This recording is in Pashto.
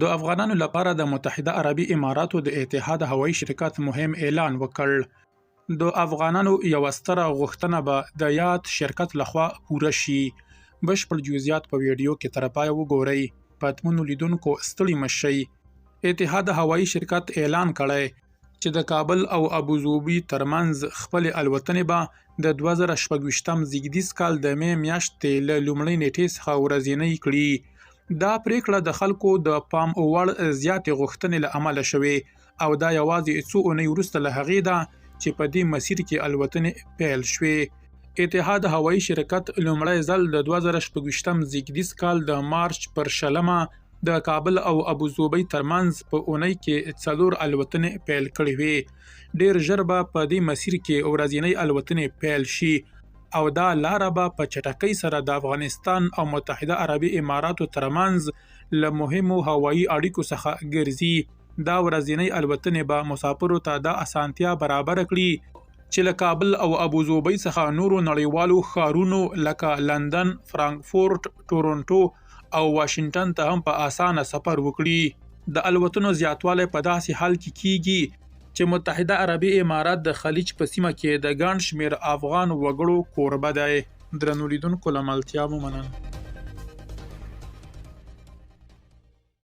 د افغانانو لپاره د متحده عربي اماراتو د اتحاد هوایي شرکت مهم اعلان وکړ. د افغانانو یو ستره غوښتنه به د یاد شرکت لخوا پوره شي. بشپړ جزئیات په ویډیو کې تر پایه وګورئ. پاتمنو لیدونکو ستړي مشئ. اتحاد هوایي شرکت اعلان کړی چې د کابل او ابوظبي ترمنځ خپل الوتنې به د 2026 زیږدیز کال د می میاشتې له لومړۍ نیټې څخه ورځنۍ کړي. دا پریکړه د خلکو د پام وړ زیاتې غوښتنې له امله شوې او دا یوازې څو اونۍ وروسته له هغې ده چې په دې مسیر کې الوتنې پیل شوې. اتحاد هوایي شرکت لومړی ځل د 2026 زیږدیز کال د مارچ پر 20 د کابل او ابوظبي ترمنځ په اونۍ کې 4 الوتنې پیل کړې وې. ډیر ژر به په دې مسیر کې ورځنۍ الوتنې پیل شي او دا لاره به په چټکۍ سره د افغانستان او متحده عربي اماراتو ترمنځ له مهمو هوایي اړیکو څخه ګرځي. دا ورځنۍ الوتنې به مسافرو ته د اسانتیا برابر کړي چې له کابل او ابوظبي څخه نورو نړیوالو ښارونو لکه لندن، فرانکفورت، ټورنټو او واشنگټن ته هم په اسانه سفر وکړي. د الوتنو زیاتوالی په داسې حال کې کیږي چې متحده عربي امارات د خلیج په سیمه کې د ګڼ شمېر افغان وګړو کوربه دی. درنو لیدونکو له ملتیا مو مننه.